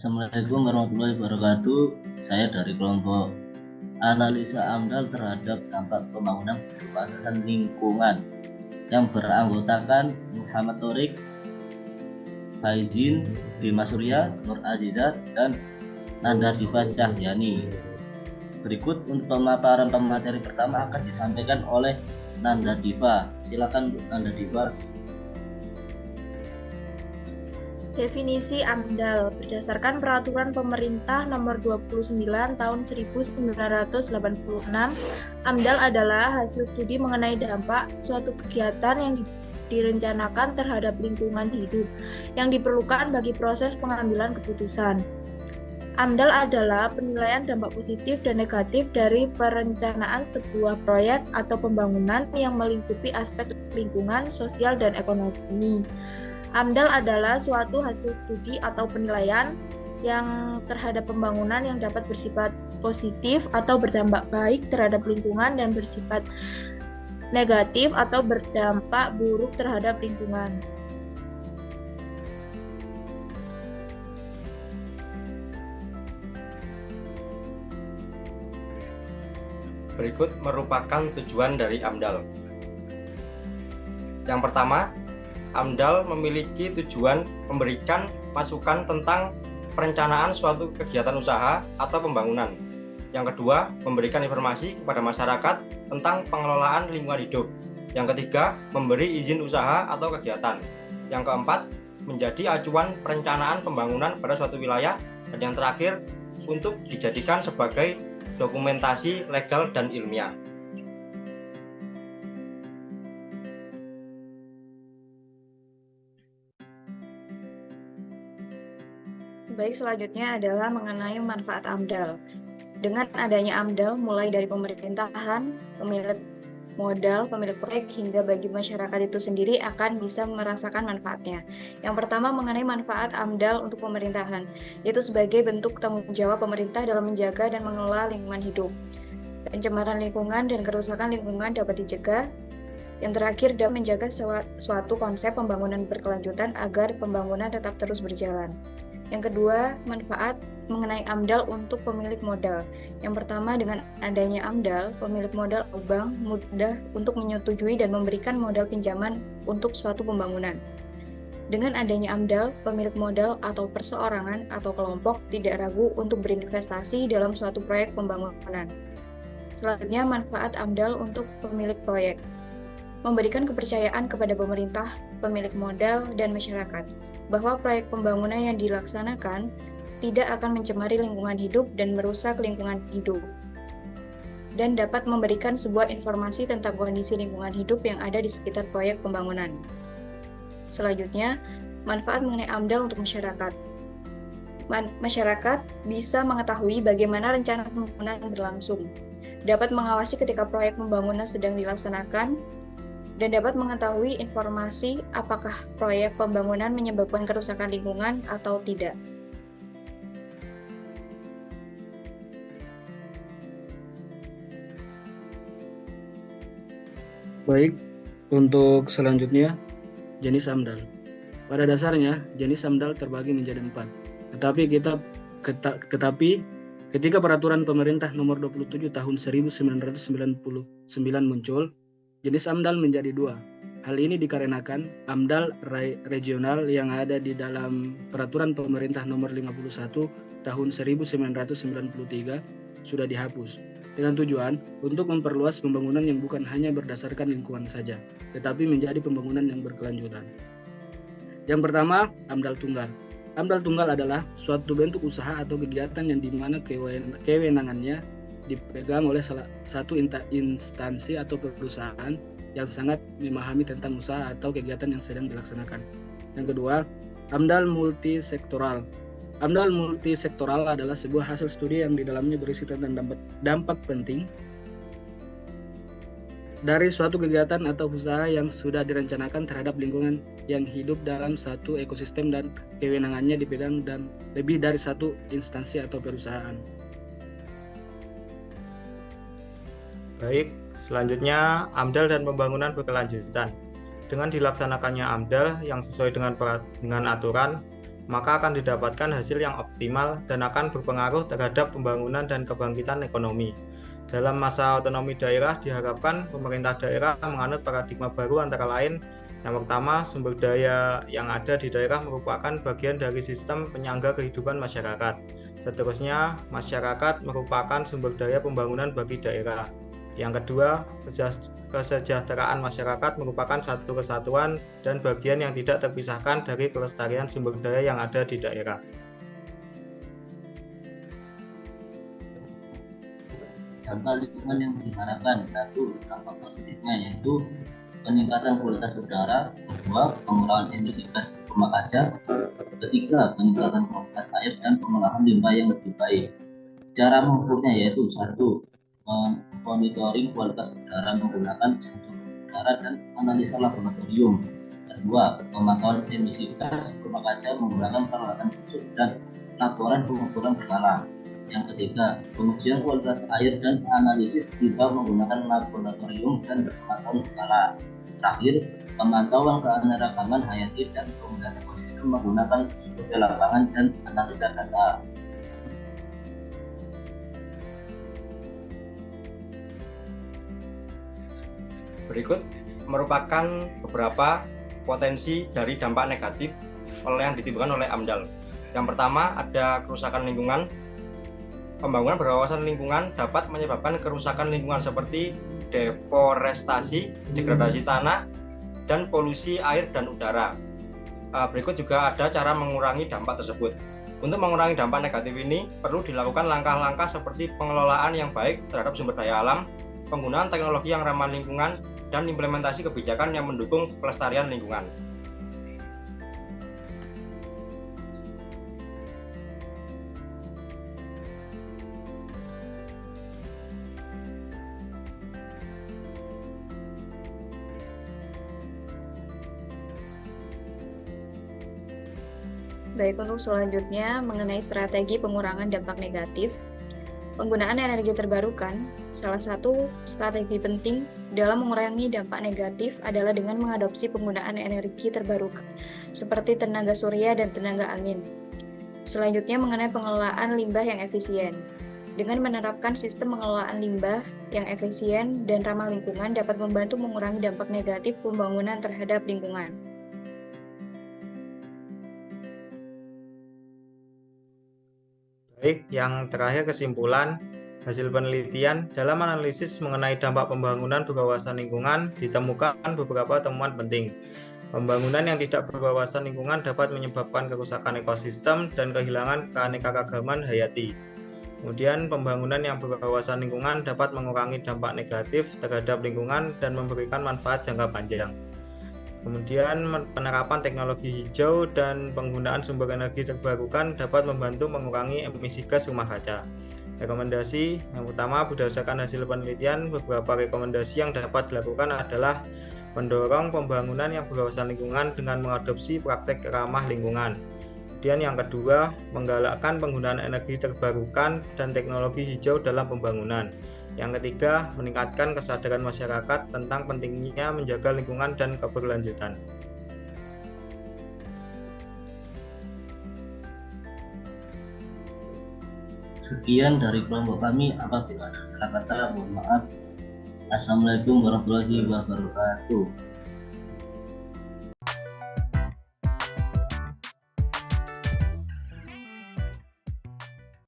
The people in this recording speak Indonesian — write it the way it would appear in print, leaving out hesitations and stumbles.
Assalamualaikum warahmatullahi wabarakatuh. Saya dari kelompok analisa AMDAL terhadap dampak pembangunan berbasis lingkungan yang beranggotakan Muhammad Thorik, Faizin, Bima Surya, Nur Azizat, dan Nanda Diva Cahyani. Berikut untuk pemaparan pemateri pertama akan disampaikan oleh Nanda Diva. Silakan Nanda Diva. Definisi AMDAL berdasarkan Peraturan Pemerintah Nomor 29 Tahun 1986, AMDAL adalah hasil studi mengenai dampak suatu kegiatan yang direncanakan terhadap lingkungan hidup yang diperlukan bagi proses pengambilan keputusan. AMDAL adalah penilaian dampak positif dan negatif dari perencanaan sebuah proyek atau pembangunan yang melingkupi aspek lingkungan, sosial, dan ekonomi. AMDAL adalah suatu hasil studi atau penilaian yang terhadap pembangunan yang dapat bersifat positif atau berdampak baik terhadap lingkungan dan bersifat negatif atau berdampak buruk terhadap lingkungan. Berikut merupakan tujuan dari AMDAL. Yang pertama, AMDAL memiliki tujuan memberikan masukan tentang perencanaan suatu kegiatan usaha atau pembangunan. Yang kedua, memberikan informasi kepada masyarakat tentang pengelolaan lingkungan hidup. Yang ketiga, memberi izin usaha atau kegiatan. Yang keempat, menjadi acuan perencanaan pembangunan pada suatu wilayah. Dan yang terakhir, untuk dijadikan sebagai dokumentasi legal dan ilmiah. Baik, selanjutnya adalah mengenai manfaat AMDAL. Dengan adanya AMDAL, mulai dari pemerintahan, pemilik modal, pemilik proyek, hingga bagi masyarakat itu sendiri akan bisa merasakan manfaatnya. Yang pertama, mengenai manfaat AMDAL untuk pemerintahan, yaitu sebagai bentuk tanggung jawab pemerintah dalam menjaga dan mengelola lingkungan hidup. Pencemaran lingkungan dan kerusakan lingkungan dapat dicegah. Yang terakhir, dapat menjaga suatu konsep pembangunan berkelanjutan agar pembangunan tetap terus berjalan. Yang kedua, manfaat mengenai AMDAL untuk pemilik modal. Yang pertama, dengan adanya AMDAL, pemilik modal atau bank mudah untuk menyetujui dan memberikan modal pinjaman untuk suatu pembangunan. Dengan adanya AMDAL, pemilik modal atau perseorangan atau kelompok tidak ragu untuk berinvestasi dalam suatu proyek pembangunan. Selanjutnya, manfaat AMDAL untuk pemilik proyek. Memberikan kepercayaan kepada pemerintah, pemilik modal, dan masyarakat bahwa proyek pembangunan yang dilaksanakan tidak akan mencemari lingkungan hidup dan merusak lingkungan hidup, dan dapat memberikan sebuah informasi tentang kondisi lingkungan hidup yang ada di sekitar proyek pembangunan. Selanjutnya, manfaat mengenai AMDAL untuk masyarakat. Masyarakat bisa mengetahui bagaimana rencana pembangunan berlangsung, dapat mengawasi ketika proyek pembangunan sedang dilaksanakan, dan dapat mengetahui informasi apakah proyek pembangunan menyebabkan kerusakan lingkungan atau tidak. Baik, untuk selanjutnya, jenis AMDAL. Pada dasarnya, jenis AMDAL terbagi menjadi 4. Tetapi ketika Peraturan Pemerintah Nomor 27 Tahun 1999 muncul, jenis AMDAL menjadi 2. Hal ini dikarenakan AMDAL regional yang ada di dalam Peraturan Pemerintah Nomor 51 Tahun 1993 sudah dihapus, dengan tujuan untuk memperluas pembangunan yang bukan hanya berdasarkan lingkungan saja, tetapi menjadi pembangunan yang berkelanjutan. Yang pertama, AMDAL tunggal. AMDAL tunggal adalah suatu bentuk usaha atau kegiatan yang dimana kewenangannya dipegang oleh salah satu instansi atau perusahaan yang sangat memahami tentang usaha atau kegiatan yang sedang dilaksanakan. Yang kedua, AMDAL multisektoral. AMDAL multisektoral adalah sebuah hasil studi yang di dalamnya berisi tentang dampak penting dari suatu kegiatan atau usaha yang sudah direncanakan terhadap lingkungan yang hidup dalam satu ekosistem dan kewenangannya dipegang dan lebih dari satu instansi atau perusahaan. Baik, selanjutnya AMDAL dan pembangunan berkelanjutan. Dengan dilaksanakannya AMDAL yang sesuai dengan aturan, maka akan didapatkan hasil yang optimal dan akan berpengaruh terhadap pembangunan dan kebangkitan ekonomi. Dalam masa otonomi daerah diharapkan pemerintah daerah menganut paradigma baru antara lain. Yang pertama, sumber daya yang ada di daerah merupakan bagian dari sistem penyangga kehidupan masyarakat. Seterusnya, masyarakat merupakan sumber daya pembangunan bagi daerah. Yang kedua, kesejahteraan masyarakat merupakan satu kesatuan dan bagian yang tidak terpisahkan dari kelestarian sumber daya yang ada di daerah. Dampak lingkungan yang diharapkan: satu, dampak positifnya yaitu peningkatan kualitas udara; kedua, pengurangan emisi gas rumah kaca; ketiga, peningkatan kualitas air dan pengolahan limbah yang lebih baik. Cara mengukurnya yaitu: satu, monitoring kualitas udara menggunakan sensor udara dan analisa laboratorium; kedua, pemantauan emisi gas rumah kaca menggunakan peralatan khusus dan laporan pengukuran berkala; yang ketiga, pengujian kualitas air dan analisis limbah menggunakan laboratorium dan pemantauan berkala; terakhir, pemantauan keanekaragaman hayati dan pemulihan ekosistem menggunakan survei lapangan dan analisa data. Berikut merupakan beberapa potensi dari dampak negatif yang ditimbulkan oleh AMDAL. Yang pertama, ada kerusakan lingkungan. Pembangunan berwawasan lingkungan dapat menyebabkan kerusakan lingkungan seperti deforestasi, degradasi tanah, dan polusi air dan udara. Berikut juga ada cara mengurangi dampak tersebut. Untuk mengurangi dampak negatif ini, perlu dilakukan langkah-langkah seperti pengelolaan yang baik terhadap sumber daya alam, penggunaan teknologi yang ramah lingkungan, dan implementasi kebijakan yang mendukung pelestarian lingkungan. Baik, untuk selanjutnya mengenai strategi pengurangan dampak negatif. Penggunaan energi terbarukan, salah satu strategi penting dalam mengurangi dampak negatif adalah dengan mengadopsi penggunaan energi terbarukan, seperti tenaga surya dan tenaga angin. Selanjutnya mengenai pengelolaan limbah yang efisien. Dengan menerapkan sistem pengelolaan limbah yang efisien dan ramah lingkungan dapat membantu mengurangi dampak negatif pembangunan terhadap lingkungan. Baik, yang terakhir kesimpulan, hasil penelitian dalam analisis mengenai dampak pembangunan berwawasan lingkungan ditemukan beberapa temuan penting. Pembangunan yang tidak berwawasan lingkungan dapat menyebabkan kerusakan ekosistem dan kehilangan keanekaragaman hayati. Kemudian, pembangunan yang berwawasan lingkungan dapat mengurangi dampak negatif terhadap lingkungan dan memberikan manfaat jangka panjang. Kemudian, penerapan teknologi hijau dan penggunaan sumber energi terbarukan dapat membantu mengurangi emisi gas rumah kaca. Rekomendasi yang utama berdasarkan hasil penelitian, beberapa rekomendasi yang dapat dilakukan adalah mendorong pembangunan yang berwawasan lingkungan dengan mengadopsi praktek ramah lingkungan. Kemudian yang kedua, menggalakkan penggunaan energi terbarukan dan teknologi hijau dalam pembangunan. Yang ketiga, meningkatkan kesadaran masyarakat tentang pentingnya menjaga lingkungan dan keberlanjutan. Sekian dari kelompok kami. Apabila ada salah kata, mohon maaf. Assalamualaikum warahmatullahi wabarakatuh.